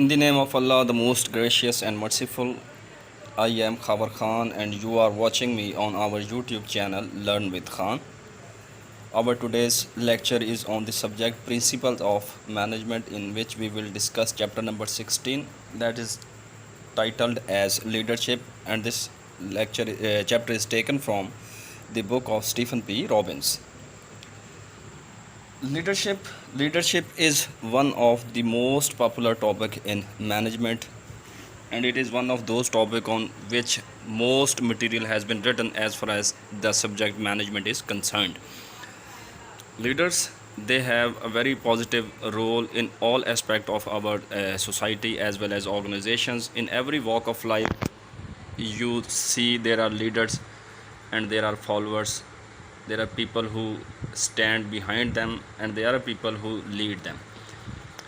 In the name of Allah, the most gracious and merciful, I am Khabar Khan and you are watching me on our YouTube channel Learn with Khan. Our today's lecture is on the subject Principles of Management, in which we will discuss chapter number 16, that is titled as Leadership, and this chapter is taken from the book of Stephen P. Robbins. Leadership is one of the most popular topic in management, and it is one of those topics on which most material has been written as far as the subject management is concerned. Leaders, they have a very positive role in all aspects of our society as well as organizations. In every walk of life, you see there are leaders and there are followers. There are people who stand behind them and there are people who lead them.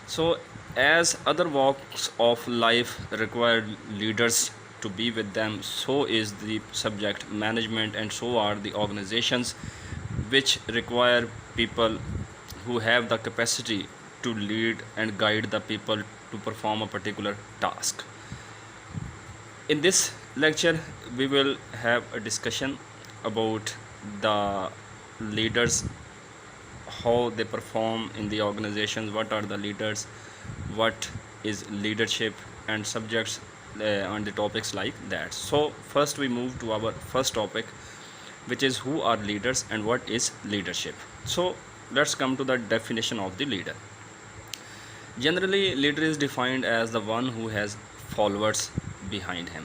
So as other walks of life require leaders to be with them, so is the subject management, and so are the organizations which require people who have the capacity to lead and guide the people to perform a particular task. In this lecture, we will have a discussion about the leaders, how they perform in the organizations, what are the leaders, what is leadership, and subjects on the topics like that. So first we move to our first topic, which is who are leaders and what is leadership. So let's come to the definition of the leader. Generally, leader is defined as the one who has followers behind him,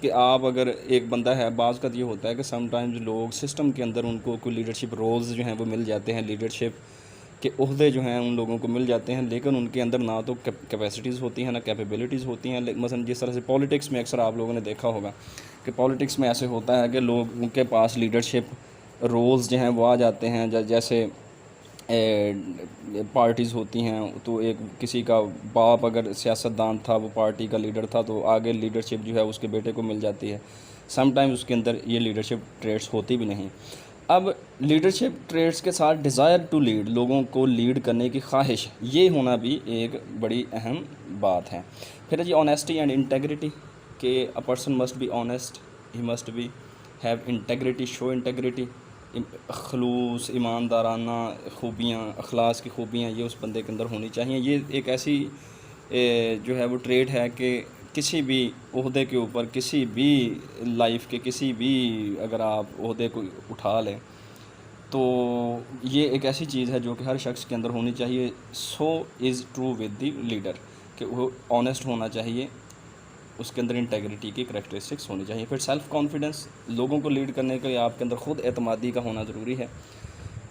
کہ آپ اگر ایک بندہ ہے، بعض کا یہ ہوتا ہے کہ سم ٹائمز لوگ سسٹم کے اندر ان کو کوئی لیڈرشپ رولز جو ہیں وہ مل جاتے ہیں، لیڈرشپ کے عہدے جو ہیں ان لوگوں کو مل جاتے ہیں، لیکن ان کے اندر نہ تو کیپیسٹیز ہوتی ہیں نہ کیپیبلٹیز ہوتی ہیں. مثلا جس طرح سے پالیٹکس میں اکثر آپ لوگوں نے دیکھا ہوگا کہ پالیٹکس میں ایسے ہوتا ہے کہ لوگوں کے پاس لیڈرشپ رولز جو ہیں وہ آ جاتے ہیں. جیسے پارٹیز ہوتی ہیں تو ایک کسی کا باپ اگر سیاستدان تھا، وہ پارٹی کا لیڈر تھا، تو آگے لیڈرشپ جو ہے اس کے بیٹے کو مل جاتی ہے. سم ٹائمز اس کے اندر یہ لیڈرشپ ٹریٹس ہوتی بھی نہیں. اب لیڈرشپ ٹریٹس کے ساتھ ڈیزائر ٹو لیڈ، لوگوں کو لیڈ کرنے کی خواہش، یہ ہونا بھی ایک بڑی اہم بات ہے. پھر جی آنیسٹی اینڈ انٹیگریٹی، کہ a person must be honest, he must be have integrity, show integrity, خلوص، ایماندارانہ خوبیاں، اخلاص کی خوبیاں یہ اس بندے کے اندر ہونی چاہیے. یہ ایک ایسی جو ہے وہ ٹریٹ ہے کہ کسی بھی عہدے کے اوپر، کسی بھی لائف کے کسی بھی اگر آپ عہدے کو اٹھا لیں تو یہ ایک ایسی چیز ہے جو کہ ہر شخص کے اندر ہونی چاہیے. So is true with the leader, کہ وہ آنیسٹ ہونا چاہیے، اس کے اندر انٹیگریٹی کی کریکٹرسٹکس ہونی چاہیے. پھر سیلف کانفیڈنس، لوگوں کو لیڈ کرنے کے لیے آپ کے اندر خود اعتمادی کا ہونا ضروری ہے.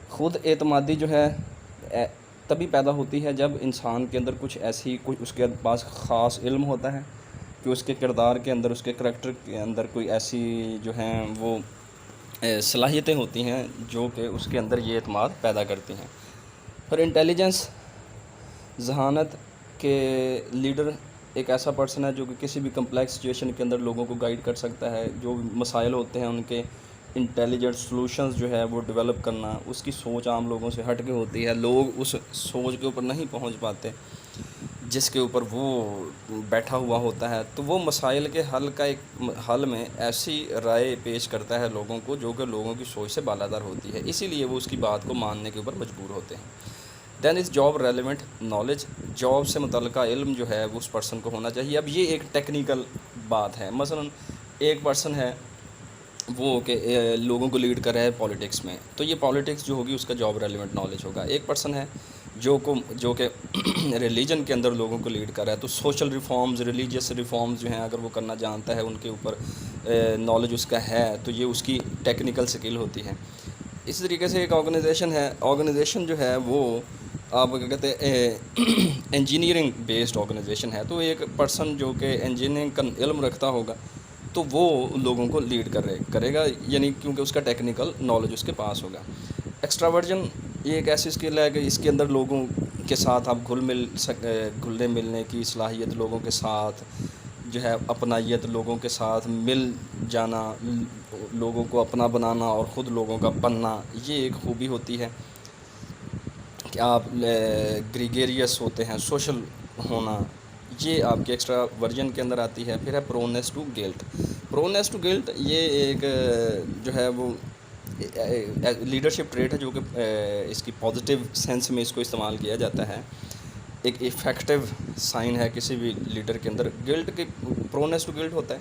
خود اعتمادی جو ہے تبھی پیدا ہوتی ہے جب انسان کے اندر کچھ اس کے پاس خاص علم ہوتا ہے، کہ اس کے کردار کے اندر، اس کے کریکٹر کے اندر کوئی ایسی جو ہیں وہ صلاحیتیں ہوتی ہیں جو کہ اس کے اندر یہ اعتماد پیدا کرتی ہیں. پھر انٹیلیجنس، ذہانت، کہ لیڈر ایک ایسا پرسن ہے جو کہ کسی بھی کمپلیکس سچویشن کے اندر لوگوں کو گائیڈ کر سکتا ہے. جو مسائل ہوتے ہیں ان کے انٹیلیجنٹ سلوشنز جو ہے وہ ڈیولپ کرنا، اس کی سوچ عام لوگوں سے ہٹ کے ہوتی ہے. لوگ اس سوچ کے اوپر نہیں پہنچ پاتے جس کے اوپر وہ بیٹھا ہوا ہوتا ہے، تو وہ مسائل کے حل میں ایسی رائے پیش کرتا ہے لوگوں کو جو کہ لوگوں کی سوچ سے بالادر ہوتی ہے، اسی لیے وہ اس کی بات کو ماننے کے اوپر مجبور ہوتے ہیں. Then is job relevant knowledge, job سے متعلقہ علم جو ہے وہ اس پرسن کو ہونا چاہیے. اب یہ ایک ٹیکنیکل بات ہے. مثلا ایک پرسن ہے وہ کہ لوگوں کو لیڈ کر رہا ہے پالیٹکس میں، تو یہ پالیٹکس جو ہوگی اس کا جاب ریلیونٹ نالج ہوگا. ایک پرسن ہے جو کہ ریلیجن کے اندر لوگوں کو لیڈ کر رہا ہے، تو سوشل ریفارمز، ریلیجیس ریفارمز جو ہیں اگر وہ کرنا جانتا ہے، ان کے اوپر نالج اس کا ہے، تو یہ اس کی ٹیکنیکل سکل ہوتی ہے. اسی طریقے سے ایک آرگنائزیشن ہے، آرگنائزیشن جو ہے وہ آپ کیا کہتے ہیں انجینئرنگ بیسڈ آرگنائزیشن ہے، تو ایک پرسن جو کہ انجینئرنگ کا علم رکھتا ہوگا تو وہ لوگوں کو لیڈ کرے گا، یعنی کیونکہ اس کا ٹیکنیکل نالج اس کے پاس ہوگا. ایکسٹراورژن، یہ ایک ایسی اسکل ہے کہ اس کے اندر لوگوں کے ساتھ آپ گھلنے ملنے کی صلاحیت، لوگوں کے ساتھ جو ہے اپنائیت، لوگوں کے ساتھ مل جانا، لوگوں کو اپنا بنانا اور خود لوگوں کا بننا، یہ ایک خوبی ہوتی ہے کہ آپ گریگیریس ہوتے ہیں، سوشل ہونا، یہ آپ کے ایکسٹرا ورژن کے اندر آتی ہے. پھر ہے پرونیس ٹو گلٹ. پرونیس ٹو گلٹ یہ ایک جو ہے وہ لیڈرشپ ٹریٹ ہے جو کہ اس کی پازیٹیو سینس میں اس کو استعمال کیا جاتا ہے. ایک ایفیکٹو سائن ہے کسی بھی لیڈر کے اندر. گلٹ کی پرونیس ٹو گلٹ ہوتا ہے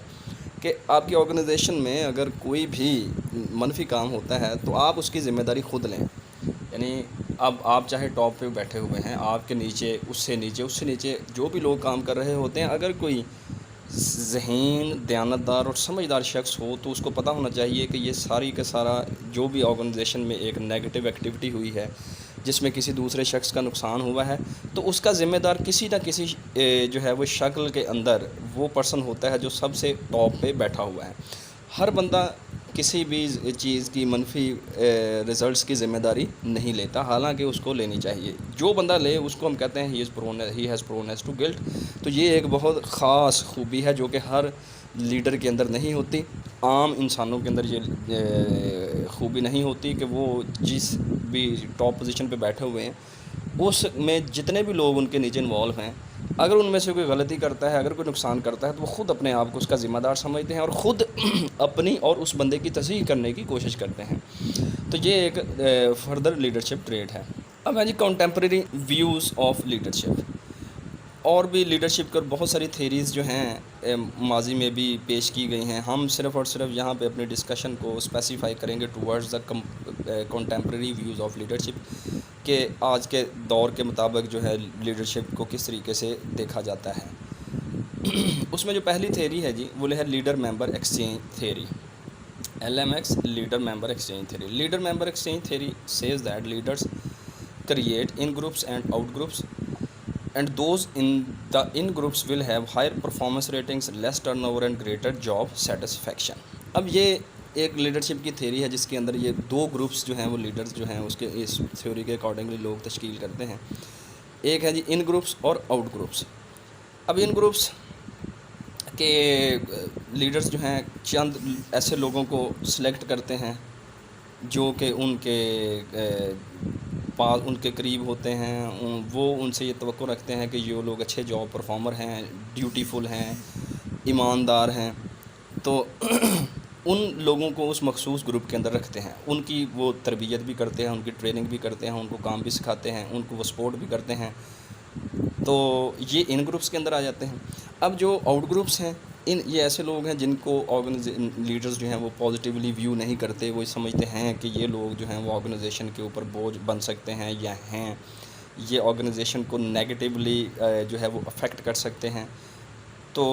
کہ آپ کی آرگنائزیشن میں اگر کوئی بھی منفی کام ہوتا ہے تو آپ اس کی ذمہ داری خود لیں. یعنی اب آپ چاہے ٹاپ پہ بیٹھے ہوئے ہیں، آپ کے نیچے اس سے نیچے جو بھی لوگ کام کر رہے ہوتے ہیں، اگر کوئی ذہین، دیانتدار اور سمجھدار شخص ہو تو اس کو پتہ ہونا چاہیے کہ یہ ساری کا سارا جو بھی آرگنائزیشن میں ایک نیگیٹو ایکٹیویٹی ہوئی ہے جس میں کسی دوسرے شخص کا نقصان ہوا ہے، تو اس کا ذمہ دار کسی نہ کسی جو ہے وہ شکل کے اندر وہ پرسن ہوتا ہے جو سب سے ٹاپ پہ بیٹھا ہوا ہے. ہر بندہ کسی بھی چیز کی منفی رزلٹس کی ذمہ داری نہیں لیتا، حالانکہ اس کو لینی چاہیے. جو بندہ لے اس کو ہم کہتے ہیں ہی ہیز پرونیس ٹو گلٹ. تو یہ ایک بہت خاص خوبی ہے جو کہ ہر لیڈر کے اندر نہیں ہوتی. عام انسانوں کے اندر یہ خوبی نہیں ہوتی کہ وہ جس بھی ٹاپ پوزیشن پہ بیٹھے ہوئے ہیں اس میں جتنے بھی لوگ ان کے نیچے انوالو ہیں، اگر ان میں سے کوئی غلطی کرتا ہے، اگر کوئی نقصان کرتا ہے، تو وہ خود اپنے آپ کو اس کا ذمہ دار سمجھتے ہیں اور خود اپنی اور اس بندے کی تصحیح کرنے کی کوشش کرتے ہیں. تو یہ ایک فردر لیڈرشپ ٹریٹ ہے. اب ہے جی کنٹمپریری ویوز آف لیڈرشپ. اور بھی لیڈرشپ پر بہت ساری تھیریز جو ہیں ماضی میں بھی پیش کی گئی ہیں. ہم صرف اور صرف یہاں پہ اپنی ڈسکشن کو اسپیسیفائی کریں گے towards the contemporary views of leadership, کہ آج کے دور کے مطابق جو ہے لیڈرشپ کو کس طریقے سے دیکھا جاتا ہے. اس میں جو پہلی تھیری ہے جی وہ ہے leader member exchange theory, LMX leader member exchange theory. Leader member exchange theory says that leaders create in groups and out groups, and those in the in groups will have higher performance ratings, less turnover and greater job satisfaction. اب یہ ایک leadership کی theory ہے جس کے اندر یہ دو groups جو ہیں وہ لیڈرز جو ہیں اس کے اس تھیوری کے اکارڈنگلی لوگ تشکیل کرتے ہیں. ایک ہے جی ان گروپس اور آؤٹ گروپس. اب ان گروپس کے لیڈرز جو ہیں چند ایسے لوگوں کو سلیکٹ کرتے ہیں جو کہ ان کے پاس ان کے قریب ہوتے ہیں، وہ ان سے یہ توقع رکھتے ہیں کہ یہ لوگ اچھے جاب پرفارمر ہیں، ڈیوٹیفل ہیں، ایماندار ہیں، تو ان لوگوں کو اس مخصوص گروپ کے اندر رکھتے ہیں، ان کی وہ تربیت بھی کرتے ہیں، ان کی ٹریننگ بھی کرتے ہیں، ان کو کام بھی سکھاتے ہیں، ان کو وہ سپورٹ بھی کرتے ہیں. تو یہ ان گروپس کے اندر آ جاتے ہیں. اب جو آؤٹ گروپس ہیں یہ ایسے لوگ ہیں جن کو لیڈرز جو ہیں وہ پازیٹیولی ویو نہیں کرتے، وہ سمجھتے ہیں کہ یہ لوگ جو ہیں وہ آرگنائزیشن کے اوپر بوجھ بن سکتے ہیں یا ہیں، یہ آرگنائزیشن کو نیگیٹیولی جو ہے وہ افیکٹ کر سکتے ہیں. تو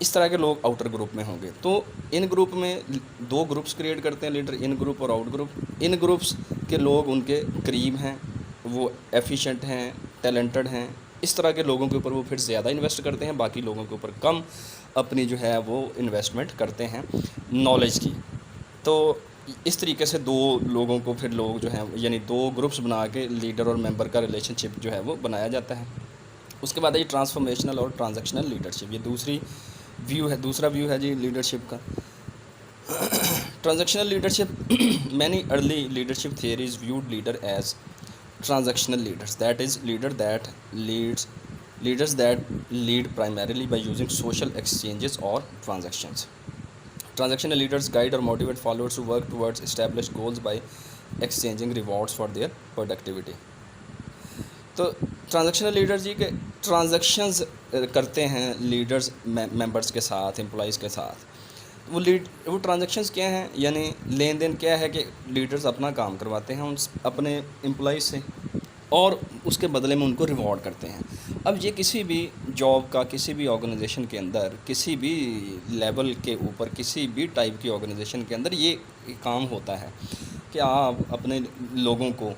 اس طرح کے لوگ آؤٹر گروپ میں ہوں گے. تو ان گروپ میں دو گروپس کریٹ کرتے ہیں لیڈر، ان گروپ اور آؤٹ گروپ. ان گروپس کے لوگ ان کے قریب ہیں، وہ ایفیشینٹ ہیں، ٹیلنٹڈ ہیں، اس طرح کے لوگوں کے اوپر وہ پھر زیادہ انویسٹ کرتے ہیں، باقی لوگوں کے اوپر کم اپنی جو ہے وہ انویسٹمنٹ کرتے ہیں نالج کی. تو اس طریقے سے دو لوگوں کو پھر لوگ جو ہیں یعنی دو گروپس بنا کے لیڈر اور ممبر کا ریلیشن شپ جو ہے وہ بنایا جاتا ہے. اس کے بعد ہے یہ ٹرانسفارمیشنل اور ٹرانزیکشنل لیڈرشپ. یہ دوسرا ویو ہے جی لیڈرشپ کا. Transactional leadership many early leadership theories viewed leader as transactional leaders, that is leaders that lead primarily by using social exchanges or transactions. Transactional leaders guide or motivate followers to work towards established goals by exchanging rewards for their productivity. تو transactional leader جی کہ transactions کرتے ہیں leaders members کے ساتھ، employees کے ساتھ. وہ transactions کیا ہیں، یعنی لین دین کیا ہے کہ لیڈرز اپنا کام کرواتے ہیں اپنے امپلائیز سے اور اس کے بدلے میں ان کو ریوارڈ کرتے ہیں. اب یہ کسی بھی جاب کا، کسی بھی آرگنائزیشن کے اندر، کسی بھی لیول کے اوپر، کسی بھی ٹائپ کی آرگنائزیشن کے اندر یہ کام ہوتا ہے کہ آپ اپنے لوگوں کو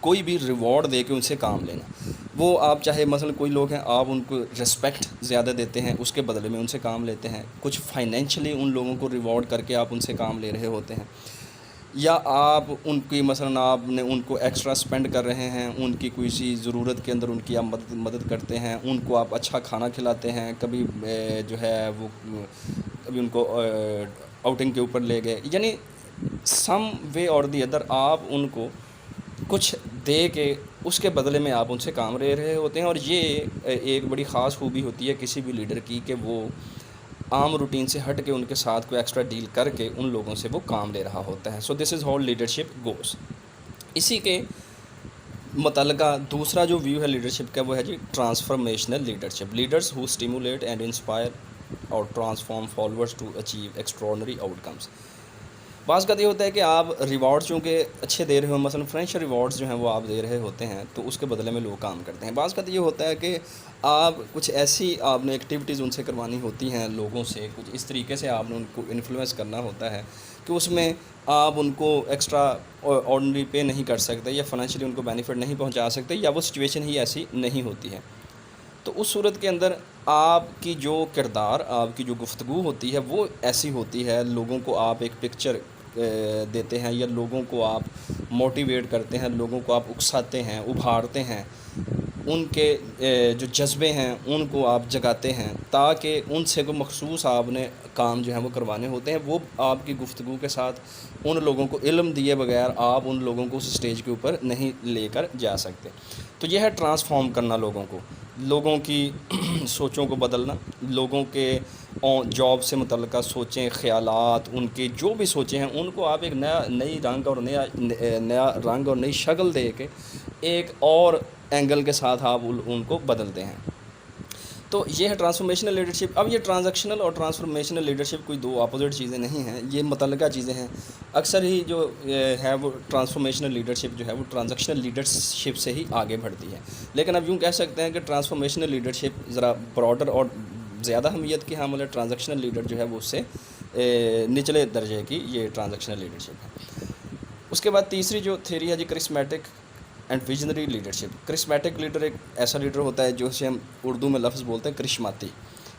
کوئی بھی ریوارڈ دے کے ان سے کام لینا. وہ آپ چاہے مثلا کوئی لوگ ہیں، آپ ان کو رسپیکٹ زیادہ دیتے ہیں، اس کے بدلے میں ان سے کام لیتے ہیں، کچھ فائنینشلی ان لوگوں کو ریوارڈ کر کے آپ ان سے کام لے رہے ہوتے ہیں، یا آپ ان کی مثلا آپ نے ان کو ایکسٹرا سپینڈ کر رہے ہیں، ان کی کوئی سی ضرورت کے اندر ان کی آپ مدد کرتے ہیں، ان کو آپ اچھا کھانا کھلاتے ہیں، کبھی جو ہے وہ کبھی ان کو آؤٹنگ کے اوپر لے گئے، یعنی سم وے اور دی ادر آپ ان کو کچھ دے کے اس کے بدلے میں آپ ان سے کام لے رہے ہوتے ہیں. اور یہ ایک بڑی خاص خوبی ہوتی ہے کسی بھی لیڈر کی کہ وہ عام روٹین سے ہٹ کے ان کے ساتھ کوئی ایکسٹرا ڈیل کر کے ان لوگوں سے وہ کام لے رہا ہوتا ہے. سو دس از ہاؤ لیڈرشپ گوز. اسی کے متعلقہ دوسرا جو ویو ہے لیڈرشپ کا وہ ہے جی transformational leadership. Leaders who stimulate and inspire اور transform followers to achieve extraordinary outcomes. بعض کا یہ ہوتا ہے کہ آپ ریوارڈ چونکہ اچھے دے رہے ہو، مثلا فائنینشیل ریوارڈز جو ہیں وہ آپ دے رہے ہوتے ہیں، تو اس کے بدلے میں لوگ کام کرتے ہیں. بعض کا یہ ہوتا ہے کہ آپ کچھ ایسی آپ نے ایکٹیویٹیز ان سے کروانی ہوتی ہیں لوگوں سے، کچھ اس طریقے سے آپ نے ان کو انفلوئنس کرنا ہوتا ہے کہ اس میں آپ ان کو ایکسٹرا آرڈنری پے نہیں کر سکتے، یا فائنینشلی ان کو بینیفٹ نہیں پہنچا سکتے، یا وہ سچویشن ہی ایسی نہیں ہوتی ہے. تو اس صورت کے اندر آپ کی جو کردار، آپ کی جو گفتگو ہوتی ہے وہ ایسی ہوتی ہے، لوگوں کو آپ ایک پکچر دیتے ہیں، یا لوگوں کو آپ موٹیویٹ کرتے ہیں، لوگوں کو آپ اکساتے ہیں، ابھارتے ہیں، ان کے جو جذبے ہیں ان کو آپ جگاتے ہیں، تاکہ ان سے کوئی مخصوص آپ نے کام جو ہیں وہ کروانے ہوتے ہیں. وہ آپ کی گفتگو کے ساتھ ان لوگوں کو علم دیے بغیر آپ ان لوگوں کو اس اسٹیج کے اوپر نہیں لے کر جا سکتے. تو یہ ہے ٹرانسفارم کرنا لوگوں کو، لوگوں کی سوچوں کو بدلنا، لوگوں کے جاب سے متعلقہ سوچیں، خیالات، ان کے جو بھی سوچیں ہیں ان کو آپ ایک نئی رنگ اور نیا رنگ اور نئی شکل دے کے ایک اور اینگل کے ساتھ آپ ان کو بدلتے ہیں. تو یہ ہے ٹرانسفارمیشنل لیڈرشپ. اب یہ ٹرانزیکشنل اور ٹرانسفارمیشنل لیڈرشپ کوئی دو اپوزٹ چیزیں نہیں ہیں، یہ متعلقہ چیزیں ہیں. اکثر ہی جو ہے وہ ٹرانسفارمیشنل لیڈرشپ جو ہے وہ ٹرانزیکشنل لیڈرشپ سے ہی آگے بڑھتی ہے. لیکن اب یوں کہہ سکتے ہیں کہ ٹرانسفارمیشنل لیڈرشپ ذرا براڈر اور زیادہ اہمیت کی حامل ہے، ٹرانزیکشنل لیڈر جو ہے وہ اس سے نچلے درجے کی یہ ٹرانزیکشنل لیڈرشپ ہے۔ اس کے بعد تیسری جو تھیوری ہے جی charismatic and visionary leadership. Charismatic leader ایک ایسا لیڈر ہوتا ہے جو اسے ہم اردو میں لفظ بولتے ہیں کرشماتی،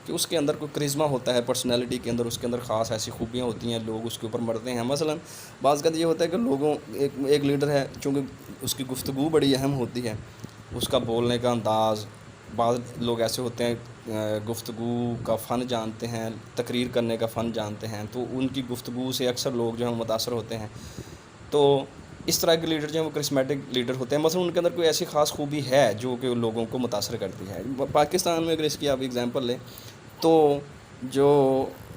کہ اس کے اندر کوئی کرزما ہوتا ہے، پرسنالٹی کے اندر اس کے اندر خاص ایسی خوبیاں ہوتی ہیں، لوگ اس کے اوپر مرتے ہیں۔ مثلا بعض کا یہ ہوتا ہے کہ لوگوں ایک لیڈر ہے چونکہ اس کی گفتگو بڑی اہم ہوتی ہے، اس کا بولنے کا انداز، بعض لوگ ایسے ہوتے ہیں گفتگو کا فن جانتے ہیں، تقریر کرنے کا فن جانتے ہیں، تو ان کی گفتگو سے اکثر لوگ جو ہیں متاثر ہوتے ہیں۔ تو اس طرح کے لیڈر جو ہیں وہ کرسمیٹک لیڈر ہوتے ہیں، مثلا ان کے اندر کوئی ایسی خاص خوبی ہے جو کہ لوگوں کو متاثر کرتی ہے۔ پاکستان میں اگر اس کی آپ ایگزامپل لیں تو جو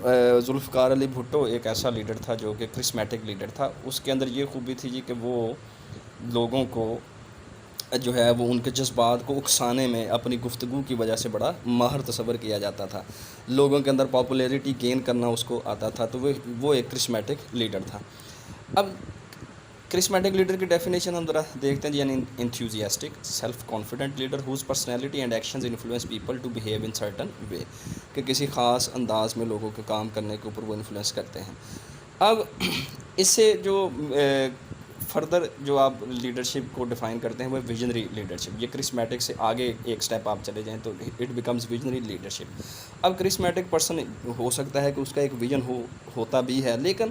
ذوالفقار علی بھٹو ایک ایسا لیڈر تھا جو کہ کرسمیٹک لیڈر تھا، اس کے اندر یہ خوبی تھی جی کہ وہ لوگوں کو جو ہے وہ ان کے جذبات کو اکسانے میں اپنی گفتگو کی وجہ سے بڑا ماہر تصور کیا جاتا تھا، لوگوں کے اندر پاپولیرٹی گین کرنا اس کو آتا تھا، تو وہ ایک کرسمیٹک لیڈر تھا۔ اب کرسمیٹک لیڈر کی ڈیفینیشن ہم ذرا دیکھتے ہیں جی، یعنی enthusiastic self confident leader whose personality and actions influence people to behave in certain way, کہ کسی خاص انداز میں لوگوں کے کام کرنے کے اوپر وہ انفلوئنس کرتے ہیں۔ اب اس سے جو فردر جو آپ لیڈرشپ کو ڈیفائن کرتے ہیں وہ ویژنری لیڈرشپ، یہ کرسمیٹک سے آگے ایک سٹیپ آپ چلے جائیں تو اٹ بیکمز ویژنری لیڈرشپ۔ اب کرسمیٹک پرسن ہو سکتا ہے کہ اس کا ایک ویژن ہوتا بھی ہے، لیکن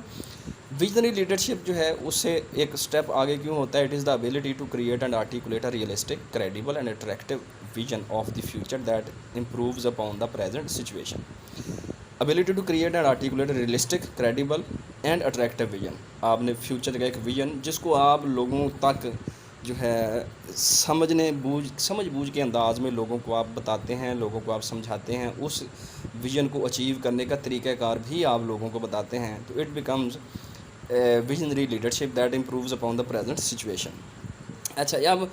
ویژنری لیڈرشپ جو ہے اس سے ایک سٹیپ آگے کیوں ہوتا ہے؟ It is the ability to create and articulate a realistic, credible and attractive vision of the future that improves upon the present situation. Ability to create and articulate realistic, credible and attractive vision, آپ نے future کا ایک vision جس کو آپ لوگوں تک جو ہے سمجھ بوجھ کے انداز میں لوگوں کو آپ بتاتے ہیں، لوگوں کو آپ سمجھاتے ہیں، اس ویژن کو اچیو کرنے کا طریقہ کار بھی آپ لوگوں کو بتاتے ہیں، تو it becomes visionary leadership that improves upon the present situation. اچھا، اب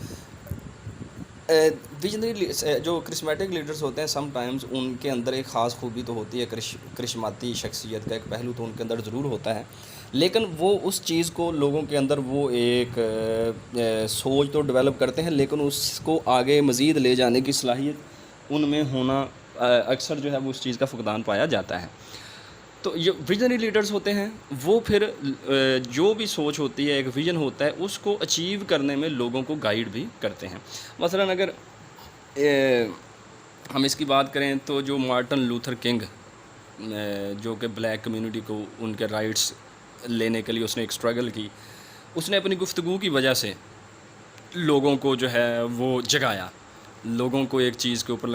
ویژنری جو کرسمیٹک لیڈرز ہوتے ہیں سم ٹائمز ان کے اندر ایک خاص خوبی تو ہوتی ہے، کرشماتی شخصیت کا ایک پہلو تو ان کے اندر ضرور ہوتا ہے، لیکن وہ اس چیز کو لوگوں کے اندر وہ ایک سوچ تو ڈیولپ کرتے ہیں، لیکن اس کو آگے مزید لے جانے کی صلاحیت ان میں ہونا اکثر جو ہے وہ اس چیز کا فقدان پایا جاتا ہے۔ تو یہ ویژنری لیڈرز ہوتے ہیں، وہ پھر جو بھی سوچ ہوتی ہے، ایک ویژن ہوتا ہے، اس کو اچیو کرنے میں لوگوں کو گائیڈ بھی کرتے ہیں۔ مثلا اگر ہم اس کی بات کریں تو جو مارٹن لوتھر کنگ جو کہ بلیک کمیونٹی کو ان کے رائٹس لینے کے لیے اس نے ایک اسٹرگل کی، اس نے اپنی گفتگو کی وجہ سے لوگوں کو جو ہے وہ جگایا، لوگوں کو ایک چیز کے اوپر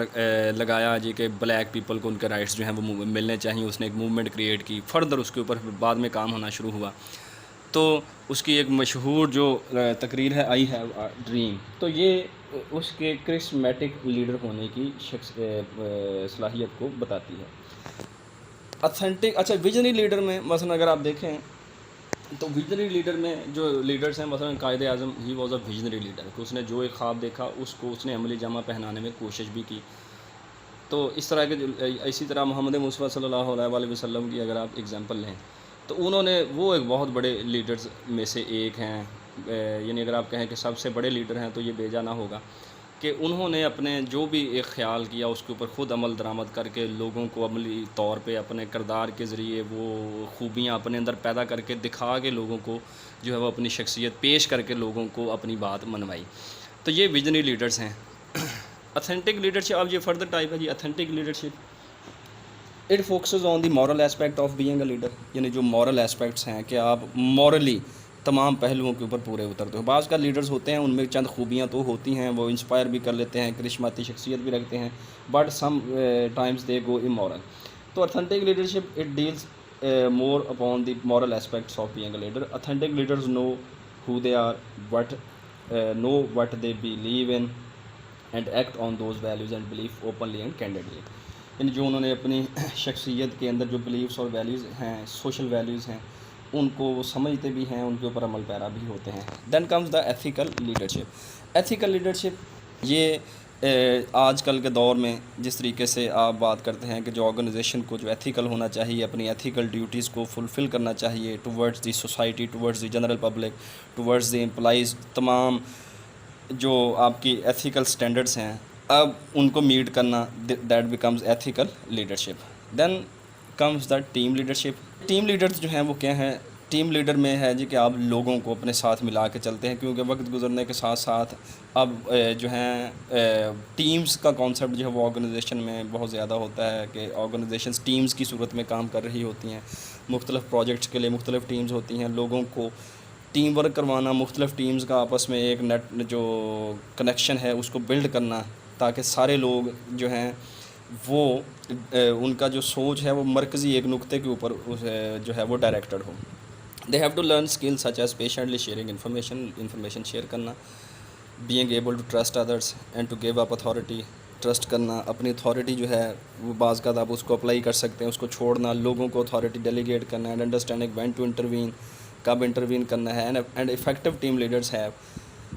لگایا جی کہ بلیک پیپل کو ان کے رائٹس جو ہیں وہ ملنے چاہیے۔ اس نے ایک موومنٹ کریٹ کی، فردر اس کے اوپر بعد میں کام ہونا شروع ہوا، تو اس کی ایک مشہور جو تقریر ہے آئی ہیو اے ڈریم، تو یہ اس کے کرسمیٹک لیڈر ہونے کی صلاحیت کو بتاتی ہے۔ اتھینٹک، اچھا ویژنری لیڈر میں مثلا اگر آپ دیکھیں تو ویژنری لیڈر میں جو لیڈرز ہیں، مثلا Quaid-e-Azam he was a visionary leader, کہ اس نے جو ایک خواب دیکھا اس کو اس نے عملی جامہ پہنانے میں کوشش بھی کی۔ تو اس طرح کے اسی طرح محمد مصطفیٰ صلی اللہ علیہ وآلہ وسلم کی اگر آپ اگزامپل لیں تو انہوں نے وہ ایک بہت بڑے لیڈرز میں سے ایک ہیں، یعنی اگر آپ کہیں کہ سب سے بڑے لیڈر ہیں تو یہ بیجا نہ ہوگا کہ انہوں نے اپنے جو بھی ایک خیال کیا اس کے اوپر خود عمل درآمد کر کے لوگوں کو عملی طور پہ اپنے کردار کے ذریعے وہ خوبیاں اپنے اندر پیدا کر کے دکھا کے لوگوں کو جو ہے وہ اپنی شخصیت پیش کر کے لوگوں کو اپنی بات منوائی، تو یہ ویژنری لیڈرز ہیں۔ اتھینٹک لیڈرشپ، اب یہ فردر ٹائپ ہے جی authentic leadership. It focuses on the moral aspect of being a leader, یعنی جو مورل اسپیکٹس ہیں کہ آپ مورلی تمام پہلوؤں کے اوپر پورے اترتے ہو۔ بعض کا لیڈرز ہوتے ہیں ان میں چند خوبیاں تو ہوتی ہیں، وہ انسپائر بھی کر لیتے ہیں، کرشماتی شخصیت بھی رکھتے ہیں، but sometimes they go amoral. تو authentic leadership it deals more upon the moral aspects of being a leader. Authentic leaders know who they are, what they believe in and act on those values and belief openly and candidly, یعنی جو انہوں نے اپنی شخصیت کے اندر جو beliefs اور values ہیں، سوشل ویلیوز ہیں، ان کو وہ سمجھتے بھی ہیں، ان کے اوپر عمل پیرا بھی ہوتے ہیں۔ Then comes the ethical leadership. Ethical leadership یہ آج کل کے دور میں جس طریقے سے آپ بات کرتے ہیں کہ جو آرگنائزیشن کو جو ایتھیکل ہونا چاہیے، اپنی ایتھیکل ڈیوٹیز کو فلفل کرنا چاہیے towards the society, towards the general public, towards the employees, تمام جو آپ کی ایتھیکل سٹینڈرڈز ہیں اب ان کو میٹ کرنا، that becomes ethical leadership. Then comes the team leadership. Team leaders جو ہیں وہ کیا ہیں؟ ٹیم لیڈر میں ہے جی کہ آپ لوگوں کو اپنے ساتھ ملا کے چلتے ہیں، کیونکہ وقت گزرنے کے ساتھ ساتھ اب جو ہیں ٹیمز کا کانسیپٹ جو ہے وہ آرگنائزیشن میں بہت زیادہ ہوتا ہے، کہ آرگنائزیشنز ٹیمز کی صورت میں کام کر رہی ہوتی ہیں. مختلف پروجیکٹس کے لیے مختلف ٹیمز ہوتی ہیں. لوگوں کو ٹیم ورک کروانا، مختلف ٹیمز کا آپس میں ایک نیٹ جو کنیکشن ہے اس کو بلڈ کرنا، تاکہ سارے لوگ جو ہیں وہ ان کا جو سوچ ہے وہ مرکزی ایک نقطے کے اوپر جو ہے وہ ڈائریکٹڈ ہو. They have to learn skill such as patiently sharing information share کرنا، being able to trust others and to give up authority. Trust کرنا، اپنی اتھارٹی جو ہے وہ بعض کا آپ اس کو اپلائی کر سکتے ہیں، اس کو چھوڑنا، لوگوں کو اتھارٹی ڈیلیگیٹ کرنا، and understanding when to intervene, کب انٹروین کرنا ہے. And effective team leaders have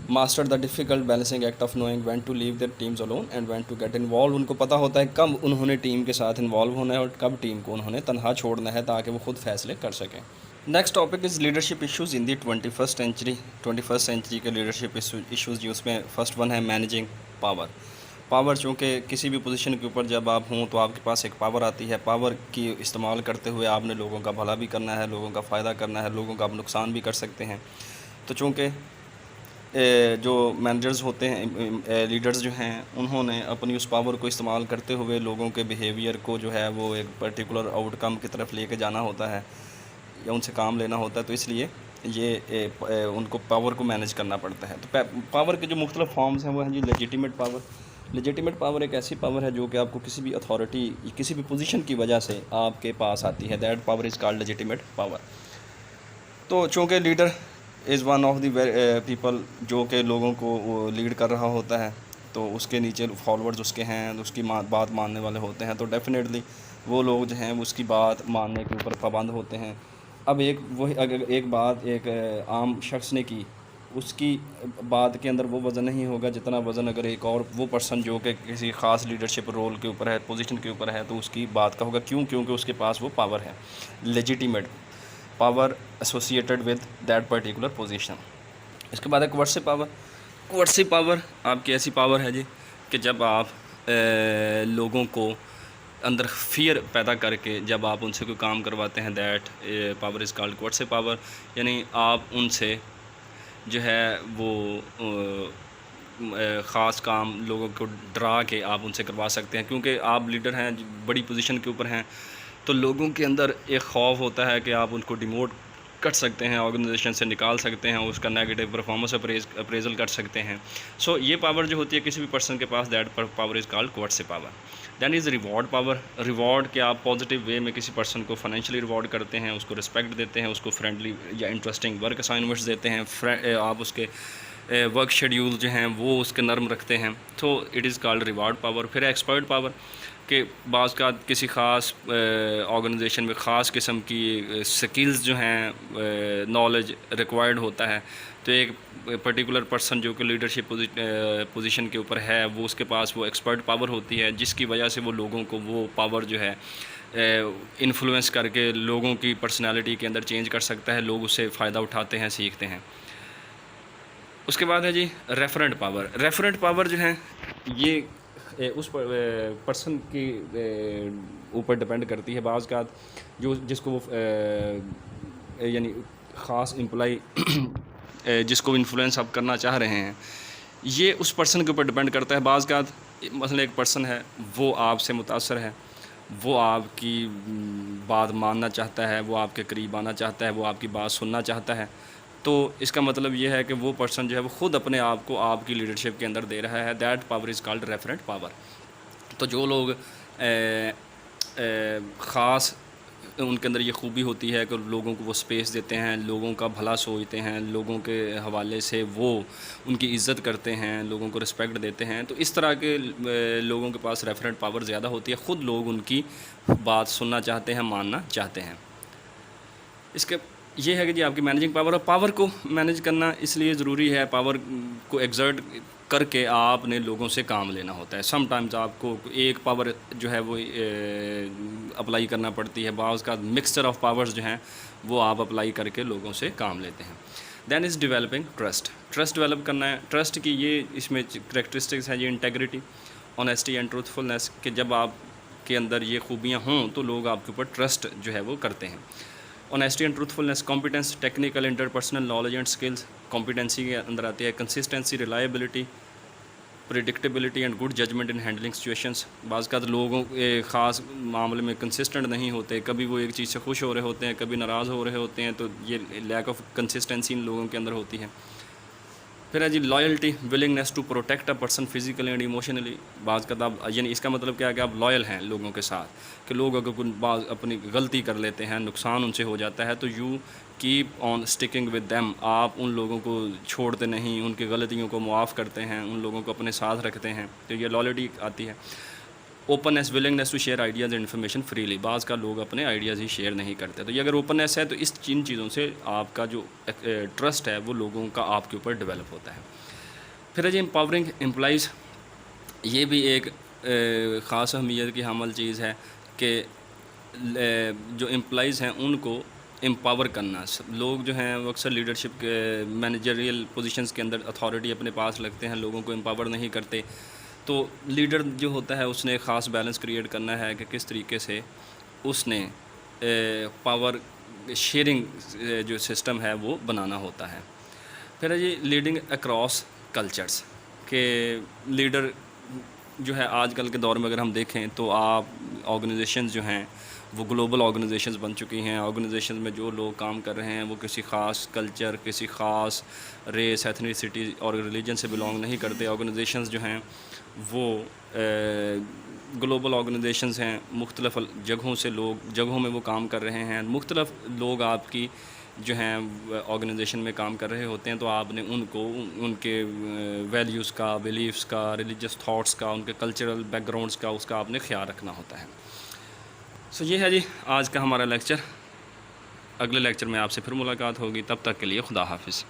master the difficult balancing act of knowing when to leave their teams alone and when to get involve. ان کو پتہ ہوتا ہے کب انہوں نے ٹیم کے ساتھ انوالو ہونا ہے اور کب ٹیم کو انہوں نے تنہا چھوڑنا ہے، تاکہ وہ خود فیصلے کر سکیں. Next topic is leadership issues in the 21st century. 21st century کے لیڈرشپ ایشوز جی، اس میں فرسٹ ون ہے مینیجنگ پاور. پاور، چونکہ کسی بھی پوزیشن کے اوپر جب آپ ہوں تو آپ کے پاس ایک پاور آتی ہے. پاور کی استعمال کرتے ہوئے آپ نے لوگوں کا بھلا بھی کرنا ہے، لوگوں کا فائدہ کرنا ہے، لوگوں کا آپ نقصان بھی کر سکتے ہیں. تو چونکہ جو مینیجرز ہوتے ہیں، لیڈرز جو ہیں، انہوں نے اپنی اس پاور کو استعمال کرتے ہوئے لوگوں کے بیہیویئر کو جو ہے وہ ایک پرٹیکولر آؤٹ کم کی طرف لے کے جانا ہوتا ہے یا ان سے کام لینا ہوتا ہے. تو اس لیے یہ ان کو پاور کو مینیج کرنا پڑتا ہے. تو پاور کے جو مختلف فارمز ہیں وہ ہیں جی لیجیٹیمیٹ پاور. لیجیٹیمیٹ پاور ایک ایسی پاور ہے جو کہ آپ کو کسی بھی اتھارٹی، کسی بھی پوزیشن کی وجہ سے آپ کے پاس آتی ہے. That power is called legitimate power. تو چونکہ leader is one of the people جو کہ لوگوں کو لیڈ کر رہا ہوتا ہے، تو اس کے نیچے فالوورز اس کے ہیں، اس کی بات ماننے والے ہوتے ہیں. تو ڈیفینیٹلی وہ لوگ جو ہیں وہ اس کی بات ماننے کے اوپر پابند ہوتے ہیں. اب اگر ایک بات ایک عام شخص نے کی، اس کی بات کے اندر وہ وزن نہیں ہوگا جتنا وزن اگر ایک اور وہ پرسن جو کہ کسی خاص لیڈرشپ رول کے اوپر ہے، پوزیشن کے اوپر ہے، تو اس کی بات کا ہوگا. کیونکہ اس کے پاس وہ پاور ہے. Legitimate power associated with that particular position. اس کے بعد ہے کوورسو پاور. کوورسو پاور آپ کی ایسی پاور ہے جی کہ جب آپ لوگوں کو اندر فیئر پیدا کر کے جب آپ ان سے کوئی کام کرواتے ہیں، that power is called coercive power. یعنی آپ ان سے جو ہے وہ خاص کام لوگوں کو ڈرا کے آپ ان سے کروا سکتے ہیں. کیونکہ آپ لیڈر ہیں، بڑی پوزیشن کے اوپر ہیں، تو لوگوں کے اندر ایک خوف ہوتا ہے کہ آپ ان کو ڈیموٹ کر سکتے ہیں، آرگنائزیشن سے نکال سکتے ہیں، اس کا نیگیٹو پرفارمنس اپریزل کر سکتے ہیں. سو یہ پاور جو ہوتی ہے کسی بھی پرسن کے پاس، that power is called coercive power. Then is reward power. Reward کہ آپ پازیٹیو وے میں کسی پرسن کو فائنینشلی ریوارڈ کرتے ہیں، اس کو رسپیکٹ دیتے ہیں، اس کو فرینڈلی یا انٹرسٹنگ ورک اسائنمنٹس دیتے ہیں، آپ اس کے ورک شیڈیول جو ہیں وہ اس کے نرم رکھتے ہیں. تو it is called reward power. پھر ایکسپرٹ پاور کہ بعض کا کسی خاص آرگنائزیشن میں خاص قسم کی سکلز جو ہیں، نالج ریکوائرڈ ہوتا ہے. تو ایک پرٹیکولر پرسن جو کہ لیڈرشپ پوزیشن کے اوپر ہے، وہ اس کے پاس وہ ایکسپرٹ پاور ہوتی ہے، جس کی وجہ سے وہ لوگوں کو وہ پاور جو ہے انفلوئنس کر کے لوگوں کی پرسنالٹی کے اندر چینج کر سکتا ہے. لوگ اس سے فائدہ اٹھاتے ہیں، سیکھتے ہیں. اس کے بعد ہے جی ریفرنٹ پاور. ریفرنٹ پاور جو ہے یہ اس پرسن کی اوپر ڈپینڈ کرتی ہے. بعض کا جس کو یعنی خاص امپلائی جس کو انفلوئنس آپ کرنا چاہ رہے ہیں، یہ اس پرسن کے اوپر ڈپینڈ کرتا ہے. بعض کا مثلا ایک پرسن ہے، وہ آپ سے متاثر ہے، وہ آپ کی بات ماننا چاہتا ہے، وہ آپ کے قریب آنا چاہتا ہے، وہ آپ کی بات سننا چاہتا ہے. تو اس کا مطلب یہ ہے کہ وہ پرسن جو ہے وہ خود اپنے آپ کو آپ کی لیڈرشپ کے اندر دے رہا ہے. That power is called referent power. تو جو لوگ خاص ان کے اندر یہ خوبی ہوتی ہے کہ لوگوں کو وہ سپیس دیتے ہیں، لوگوں کا بھلا سوچتے ہیں، لوگوں کے حوالے سے وہ ان کی عزت کرتے ہیں، لوگوں کو رسپیکٹ دیتے ہیں، تو اس طرح کے لوگوں کے پاس ریفرنٹ پاور زیادہ ہوتی ہے. خود لوگ ان کی بات سننا چاہتے ہیں، ماننا چاہتے ہیں. اس کے یہ ہے کہ جی آپ کی مینیجنگ پاور. اور پاور کو مینیج کرنا اس لیے ضروری ہے، پاور کو ایگزرٹ کر کے آپ نے لوگوں سے کام لینا ہوتا ہے. سم ٹائمز آپ کو ایک پاور جو ہے وہ اپلائی کرنا پڑتی ہے، بعض کا مکسچر آف پاورز جو ہیں وہ آپ اپلائی کر کے لوگوں سے کام لیتے ہیں. Then is developing trust. Trust develop کرنا ہے. ٹرسٹ کی یہ اس میں کریکٹرسٹکس ہیں جی انٹیگریٹی، آنیسٹی اینڈ ٹروتھفلنس کہ جب آپ کے اندر یہ خوبیاں ہوں تو لوگ آپ کے اوپر ٹرسٹ جو ہے وہ کرتے ہیں. Honesty and truthfulness, competence, technical interpersonal knowledge and skills. Competency کے اندر آتی ہے consistency, reliability, predictability and good judgement in handling situations. بعض کا لوگوں خاص معاملے میں کنسسٹنٹ نہیں ہوتے, کبھی وہ ایک چیز سے خوش ہو رہے ہوتے ہیں, کبھی ناراض ہو رہے ہوتے ہیں, تو یہ لیک آف کنسسٹنسی ان لوگوں کے اندر ہوتی ہے. پھر ہے جی loyalty, willingness to protect a person physically and emotionally. بعض کا یعنی اس کا مطلب کیا ہے کہ آپ لائل ہیں لوگوں کے ساتھ, کہ لوگ اگر کوئی بعض اپنی غلطی کر لیتے ہیں, نقصان ان سے ہو جاتا ہے, تو you keep on sticking with them, آپ ان لوگوں کو چھوڑتے نہیں, ان کی غلطیوں کو معاف کرتے ہیں, ان لوگوں کو اپنے ساتھ رکھتے ہیں, تو یہ لائلٹی آتی ہے. Openness, willingness to share ideas and information freely. بعض کا لوگ اپنے آئیڈیاز ہی شیئر نہیں کرتے, تو یہ اگر اوپننیس ہے تو ان چیزوں سے آپ کا جو ٹرسٹ ہے وہ لوگوں کا آپ کے اوپر ڈیولپ ہوتا ہے. پھر ہے جی امپاورنگ امپلائیز. یہ بھی ایک خاص اہمیت کی حامل چیز ہے کہ جو امپلائیز ہیں ان کو امپاور کرنا. لوگ جو ہیں وہ اکثر لیڈرشپ کے مینیجریل پوزیشنز کے اندر اتھارٹی اپنے پاس رکھتے ہیں, لوگوں کو امپاور نہیں کرتے. تو لیڈر جو ہوتا ہے اس نے ایک خاص بیلنس کریٹ کرنا ہے کہ کس طریقے سے اس نے پاور شیئرنگ جو سسٹم ہے وہ بنانا ہوتا ہے. پھر ہے جی لیڈنگ اکراس کلچرز, کہ لیڈر جو ہے آج کل کے دور میں اگر ہم دیکھیں تو آپ آرگنائزیشنز جو ہیں وہ گلوبل آرگنائزیشنز بن چکی ہیں. آرگنائزیشنز میں جو لوگ کام کر رہے ہیں وہ کسی خاص کلچر, کسی خاص ریس, ایتھنیسٹی اور ریلیجن سے بلانگ نہیں کرتے. آرگنائزیشنز جو ہیں وہ گلوبل آرگنائزیشنز ہیں, مختلف جگہوں میں وہ کام کر رہے ہیں. مختلف لوگ آپ کی جو ہیں آرگنائزیشن میں کام کر رہے ہوتے ہیں, تو آپ نے ان کو ان کے ویلیوز کا, بیلیفس کا, ریلیجس تھاٹس کا, ان کے کلچرل بیک گراؤنڈس کا, اس کا آپ نے خیال رکھنا ہوتا ہے. سو یہ ہے جی آج کا ہمارا لیکچر. اگلے لیکچر میں آپ سے پھر ملاقات ہوگی, تب تک کے لیے خدا حافظ.